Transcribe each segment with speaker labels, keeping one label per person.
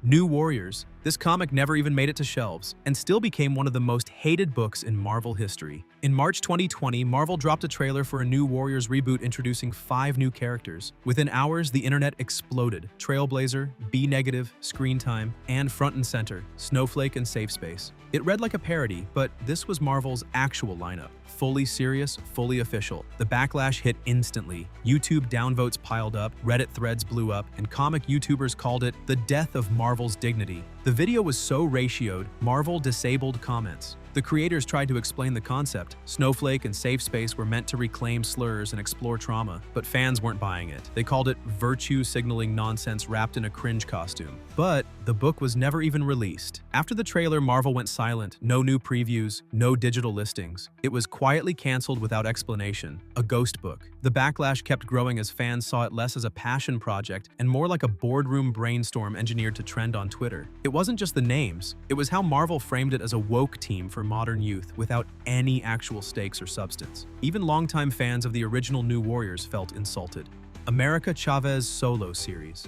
Speaker 1: New Warriors. This comic never even made it to shelves, and still became one of the most hated books in Marvel history. In March 2020, Marvel dropped a trailer for a New Warriors reboot introducing 5 new characters. Within hours, the internet exploded. Trailblazer, B-Negative, Screen Time, and front and center, Snowflake and Safe Space. It read like a parody, but this was Marvel's actual lineup. Fully serious, fully official. The backlash hit instantly. YouTube downvotes piled up, Reddit threads blew up, and comic YouTubers called it the death of Marvel's dignity. The video was so ratioed, Marvel disabled comments. The creators tried to explain the concept. Snowflake and Safe Space were meant to reclaim slurs and explore trauma, but fans weren't buying it. They called it virtue-signaling nonsense wrapped in a cringe costume. But the book was never even released. After the trailer, Marvel went silent. No new previews, no digital listings. It was quietly canceled without explanation. A ghost book. The backlash kept growing as fans saw it less as a passion project and more like a boardroom brainstorm engineered to trend on Twitter. It wasn't just the names. It was how Marvel framed it as a woke team for modern youth without any actual stakes or substance. Even longtime fans of the original New Warriors felt insulted. America Chavez solo series.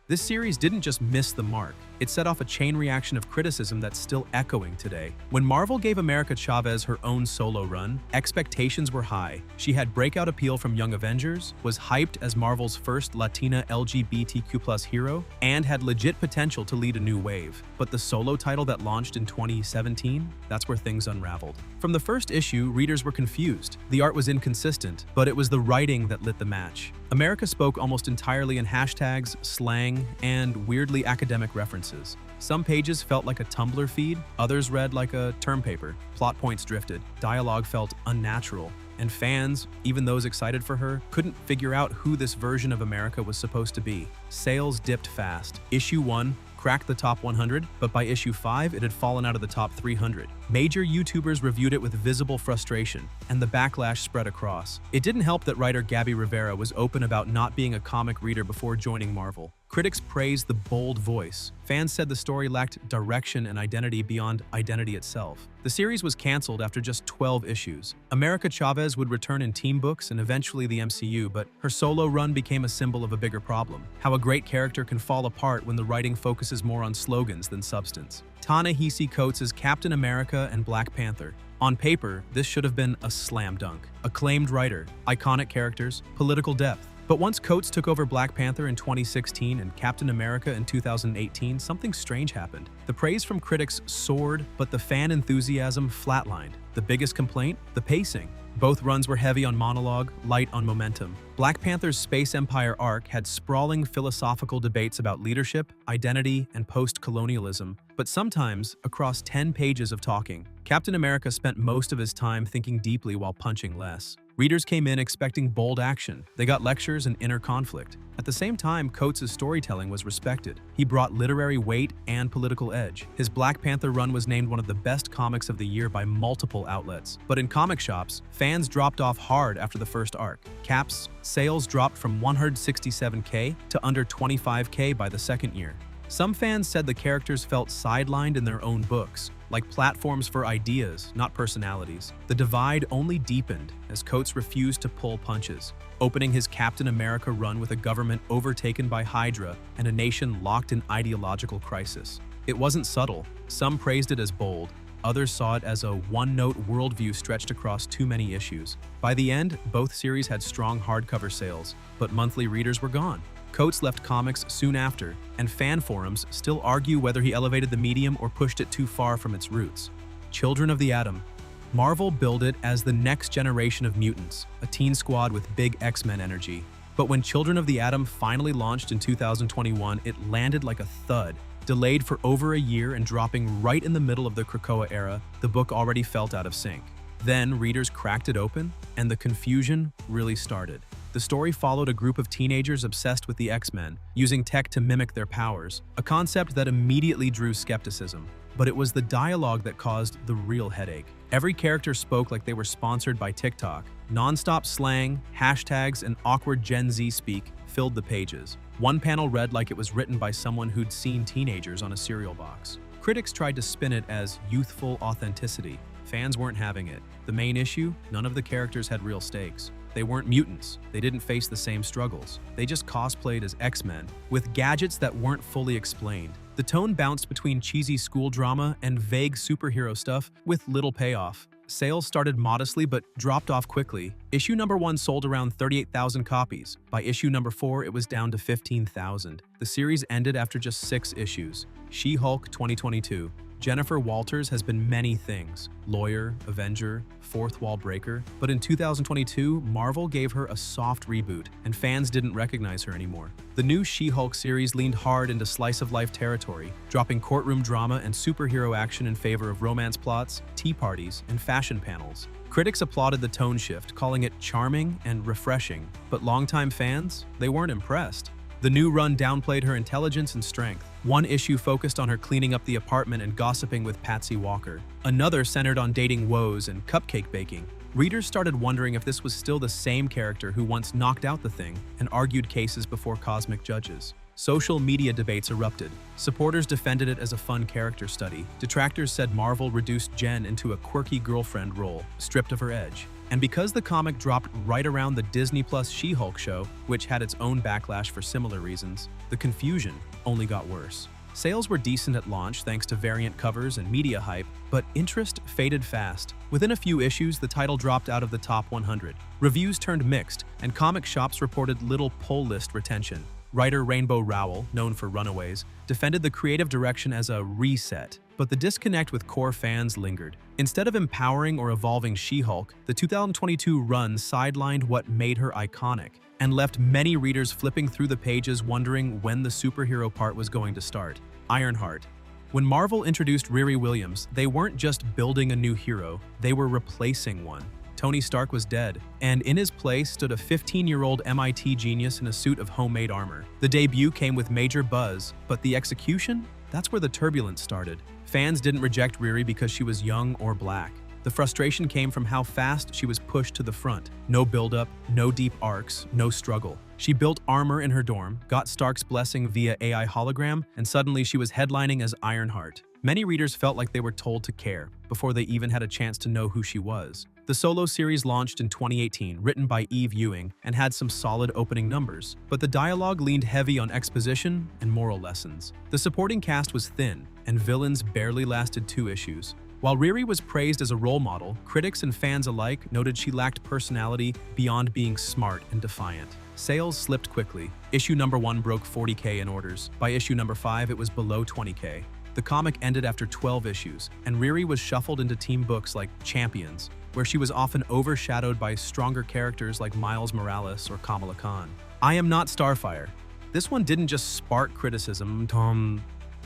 Speaker 1: This series didn't just miss the mark, it set off a chain reaction of criticism that's still echoing today. When Marvel gave America Chavez her own solo run, expectations were high. She had breakout appeal from Young Avengers, was hyped as Marvel's first Latina LGBTQ+ hero, and had legit potential to lead a new wave. But the solo title that launched in 2017, that's where things unraveled. From the first issue, readers were confused. The art was inconsistent, but it was the writing that lit the match. America spoke almost entirely in hashtags, slang, and weirdly academic references. Some pages felt like a Tumblr feed, others read like a term paper. Plot points drifted, dialogue felt unnatural, and fans, even those excited for her, couldn't figure out who this version of America was supposed to be. Sales dipped fast. Issue 1 cracked the top 100, but by issue 5, it had fallen out of the top 300. Major YouTubers reviewed it with visible frustration, and the backlash spread across. It didn't help that writer Gabby Rivera was open about not being a comic reader before joining Marvel. Critics praised the bold voice. Fans said the story lacked direction and identity beyond identity itself. The series was canceled after just 12 issues. America Chavez would return in team books and eventually the MCU, but her solo run became a symbol of a bigger problem: how a great character can fall apart when the writing focuses more on slogans than substance. Ta-Nehisi Coates' Captain America and Black Panther. On paper, this should have been a slam dunk. Acclaimed writer, iconic characters, political depth. But once Coates took over Black Panther in 2016 and Captain America in 2018, something strange happened. The praise from critics soared, but the fan enthusiasm flatlined. The biggest complaint? The pacing. Both runs were heavy on monologue, light on momentum. Black Panther's Space Empire arc had sprawling philosophical debates about leadership, identity, and post-colonialism, but sometimes across 10 pages of talking. Captain America spent most of his time thinking deeply while punching less. Readers came in expecting bold action. They got lectures and inner conflict. At the same time, Coates' storytelling was respected. He brought literary weight and political edge. His Black Panther run was named one of the best comics of the year by multiple outlets. But in comic shops, fans dropped off hard after the first arc. Cap's sales dropped from 167K to under 25K by the second year. Some fans said the characters felt sidelined in their own books, like platforms for ideas, not personalities. The divide only deepened as Coates refused to pull punches, opening his Captain America run with a government overtaken by Hydra and a nation locked in ideological crisis. It wasn't subtle. Some praised it as bold. Others saw it as a one-note worldview stretched across too many issues. By the end, both series had strong hardcover sales, but monthly readers were gone. Coates left comics soon after, and fan forums still argue whether he elevated the medium or pushed it too far from its roots. Children of the Atom. Marvel billed it as the next generation of mutants, a teen squad with big X-Men energy. But when Children of the Atom finally launched in 2021, it landed like a thud. Delayed for over a year and dropping right in the middle of the Krakoa era, the book already felt out of sync. Then readers cracked it open, and the confusion really started. The story followed a group of teenagers obsessed with the X-Men, using tech to mimic their powers, a concept that immediately drew skepticism. But it was the dialogue that caused the real headache. Every character spoke like they were sponsored by TikTok. Non-stop slang, hashtags, and awkward Gen Z speak filled the pages. One panel read like it was written by someone who'd seen teenagers on a cereal box. Critics tried to spin it as youthful authenticity. Fans weren't having it. The main issue? None of the characters had real stakes. They weren't mutants. They didn't face the same struggles. They just cosplayed as X-Men, with gadgets that weren't fully explained. The tone bounced between cheesy school drama and vague superhero stuff with little payoff. Sales started modestly but dropped off quickly. Issue number 1 sold around 38,000 copies. By issue number 4, it was down to 15,000. The series ended after just 6 issues. SheHulk 2022. Jennifer Walters has been many things: lawyer, Avenger, fourth wall breaker. But in 2022, Marvel gave her a soft reboot, and fans didn't recognize her anymore. The new She-Hulk series leaned hard into slice-of-life territory, dropping courtroom drama and superhero action in favor of romance plots, tea parties, and fashion panels. Critics applauded the tone shift, calling it charming and refreshing, but longtime fans, they weren't impressed. The new run downplayed her intelligence and strength. One issue focused on her cleaning up the apartment and gossiping with Patsy Walker. Another centered on dating woes and cupcake baking. Readers started wondering if this was still the same character who once knocked out the Thing and argued cases before cosmic judges. Social media debates erupted. Supporters defended it as a fun character study. Detractors said Marvel reduced Jen into a quirky girlfriend role, stripped of her edge. And because the comic dropped right around the Disney Plus She-Hulk show, which had its own backlash for similar reasons, the confusion only got worse. Sales were decent at launch thanks to variant covers and media hype, but interest faded fast. Within a few issues, the title dropped out of the top 100. Reviews turned mixed, and comic shops reported little pull list retention. Writer Rainbow Rowell, known for Runaways, defended the creative direction as a reset, but the disconnect with core fans lingered. Instead of empowering or evolving She-Hulk, the 2022 run sidelined what made her iconic and left many readers flipping through the pages wondering when the superhero part was going to start. Ironheart. When Marvel introduced Riri Williams, they weren't just building a new hero, they were replacing one. Tony Stark was dead, and in his place stood a 15-year-old MIT genius in a suit of homemade armor. The debut came with major buzz, but the execution? That's where the turbulence started. Fans didn't reject Riri because she was young or black. The frustration came from how fast she was pushed to the front. No build-up, no deep arcs, no struggle. She built armor in her dorm, got Stark's blessing via AI hologram, and suddenly she was headlining as Ironheart. Many readers felt like they were told to care before they even had a chance to know who she was. The solo series launched in 2018, written by Eve Ewing, and had some solid opening numbers, but the dialogue leaned heavy on exposition and moral lessons. The supporting cast was thin, and villains barely lasted 2 issues. While Riri was praised as a role model, critics and fans alike noted she lacked personality beyond being smart and defiant. Sales slipped quickly. Issue number 1 broke 40K in orders. By issue number 5, it was below 20K. The comic ended after 12 issues, and Riri was shuffled into team books like Champions, where she was often overshadowed by stronger characters like Miles Morales or Kamala Khan. I Am Not Starfire. This one didn't just spark criticism,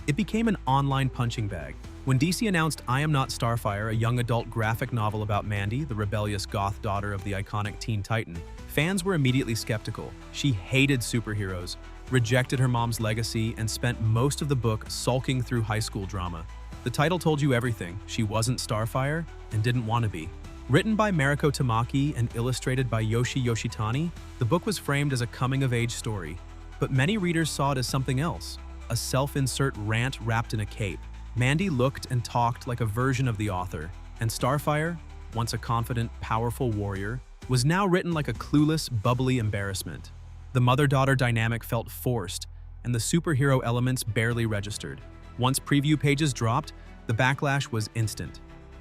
Speaker 1: it became an online punching bag. When DC announced I Am Not Starfire, a young adult graphic novel about Mandy, the rebellious goth daughter of the iconic Teen Titan, fans were immediately skeptical. She hated superheroes, rejected her mom's legacy, and spent most of the book sulking through high school drama. The title told you everything. She wasn't Starfire and didn't want to be. Written by Mariko Tamaki and illustrated by Yoshi Yoshitani, the book was framed as a coming-of-age story, but many readers saw it as something else, a self-insert rant wrapped in a cape. Mandy looked and talked like a version of the author, and Starfire, once a confident, powerful warrior, was now written like a clueless, bubbly embarrassment. The mother-daughter dynamic felt forced, and the superhero elements barely registered. Once preview pages dropped, the backlash was instant.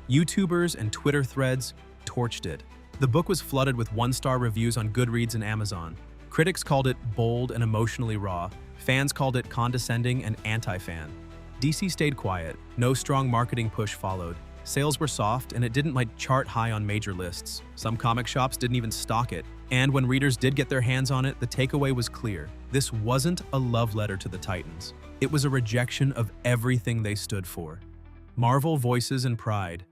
Speaker 1: YouTubers and Twitter threads torched it. The book was flooded with 1-star reviews on Goodreads and Amazon. Critics called it bold and emotionally raw. Fans called it condescending and anti-fan. DC stayed quiet. No strong marketing push followed. Sales were soft, and it didn't chart high on major lists. Some comic shops didn't even stock it. And when readers did get their hands on it, the takeaway was clear. This wasn't a love letter to the Titans. It was a rejection of everything they stood for. Marvel Voices and Pride.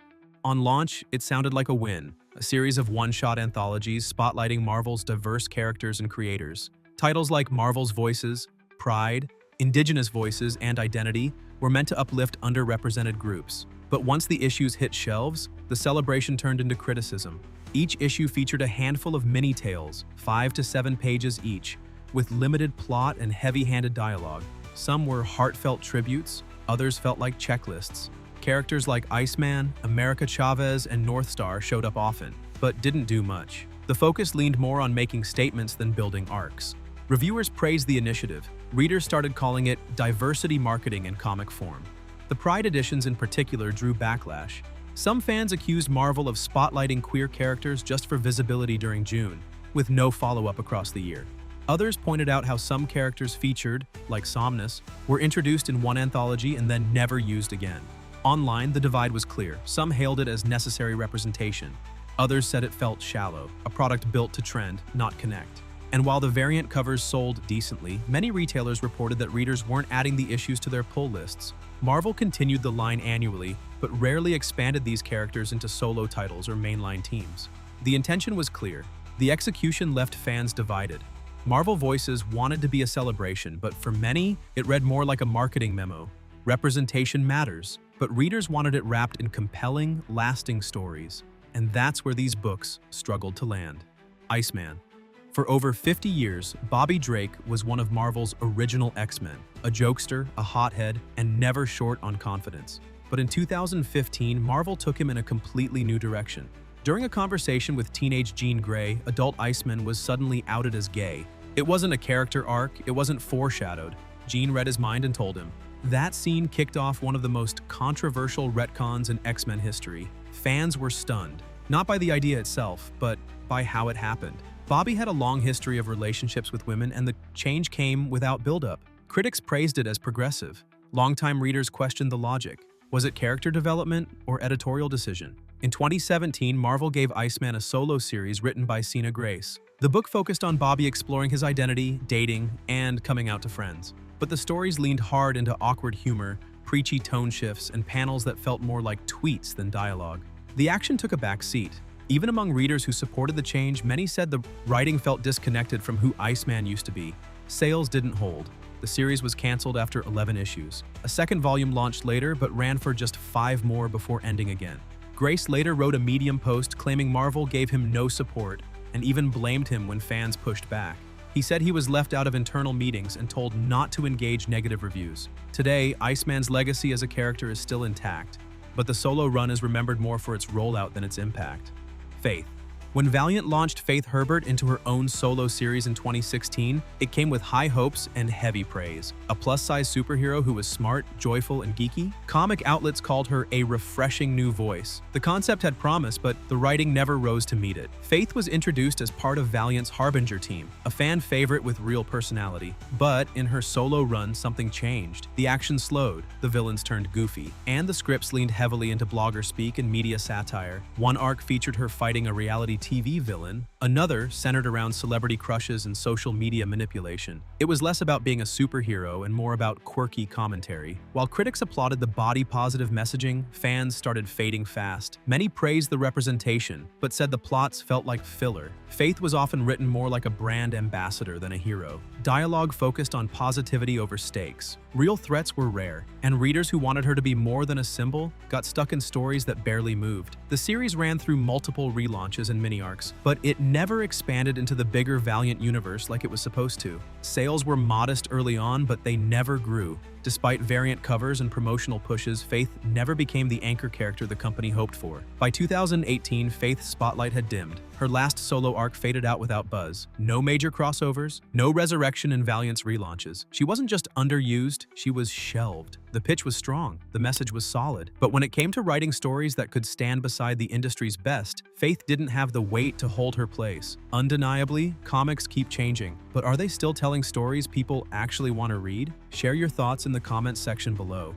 Speaker 1: On launch, it sounded like a win, a series of one-shot anthologies spotlighting Marvel's diverse characters and creators. Titles like Marvel's Voices, Pride, Indigenous Voices, and Identity were meant to uplift underrepresented groups. But once the issues hit shelves, the celebration turned into criticism. Each issue featured a handful of mini-tales, 5 to 7 pages each, with limited plot and heavy-handed dialogue. Some were heartfelt tributes, others felt like checklists. Characters like Iceman, America Chavez, and Northstar showed up often, but didn't do much. The focus leaned more on making statements than building arcs. Reviewers praised the initiative, Readers started calling it diversity marketing in comic form. The Pride editions in particular drew backlash. Some fans accused Marvel of spotlighting queer characters just for visibility during June, with no follow-up across the year. Others pointed out how some characters featured, like Somnus, were introduced in one anthology and then never used again. Online, the divide was clear. Some hailed it as necessary representation. Others said it felt shallow, a product built to trend, not connect. And while the variant covers sold decently, many retailers reported that readers weren't adding the issues to their pull lists. Marvel continued the line annually, but rarely expanded these characters into solo titles or mainline teams. The intention was clear. The execution left fans divided. Marvel Voices wanted to be a celebration, but for many, it read more like a marketing memo. Representation matters, but readers wanted it wrapped in compelling, lasting stories. And that's where these books struggled to land. Iceman. For over 50 years, Bobby Drake was one of Marvel's original X-Men, a jokester, a hothead, and never short on confidence. But in 2015, Marvel took him in a completely new direction. During a conversation with teenage Jean Grey, adult Iceman was suddenly outed as gay. It wasn't a character arc, it wasn't foreshadowed. Jean read his mind and told him. That scene kicked off one of the most controversial retcons in X-Men history. Fans were stunned, not by the idea itself, but by how it happened. Bobby had a long history of relationships with women, and the change came without buildup. Critics praised it as progressive. Longtime readers questioned the logic. Was it character development or editorial decision? In 2017, Marvel gave Iceman a solo series written by Sina Grace. The book focused on Bobby exploring his identity, dating, and coming out to friends. But the stories leaned hard into awkward humor, preachy tone shifts, and panels that felt more like tweets than dialogue. The action took a back seat. Even among readers who supported the change, many said the writing felt disconnected from who Iceman used to be. Sales didn't hold. The series was canceled after 11 issues. A second volume launched later, but ran for just 5 more before ending again. Grace later wrote a Medium post claiming Marvel gave him no support and even blamed him when fans pushed back. He said he was left out of internal meetings and told not to engage negative reviews. Today, Iceman's legacy as a character is still intact, but the solo run is remembered more for its rollout than its impact. Faith. When Valiant launched Faith Herbert into her own solo series in 2016, it came with high hopes and heavy praise. A plus-size superhero who was smart, joyful, and geeky, comic outlets called her a refreshing new voice. The concept had promise, but the writing never rose to meet it. Faith was introduced as part of Valiant's Harbinger team, a fan favorite with real personality. But in her solo run, something changed. The action slowed, the villains turned goofy, and the scripts leaned heavily into blogger speak and media satire. One arc featured her fighting a reality TV villain, another centered around celebrity crushes and social media manipulation. It was less about being a superhero and more about quirky commentary. While critics applauded the body-positive messaging, fans started fading fast. Many praised the representation, but said the plots felt like filler. Faith was often written more like a brand ambassador than a hero. Dialogue focused on positivity over stakes. Real threats were rare, and readers who wanted her to be more than a symbol got stuck in stories that barely moved. The series ran through multiple relaunches and mini-arcs, but it never expanded into the bigger Valiant universe like it was supposed to. Sales were modest early on, but they never grew. Despite variant covers and promotional pushes, Faith never became the anchor character the company hoped for. By 2018, Faith's spotlight had dimmed. Her last solo arc faded out without buzz. No major crossovers, no resurrection in Valiant's relaunches. She wasn't just underused, she was shelved. The pitch was strong, the message was solid, but when it came to writing stories that could stand beside the industry's best, Faith didn't have the weight to hold her place. Undeniably, comics keep changing, but are they still telling stories people actually want to read? Share your thoughts in the comments section below.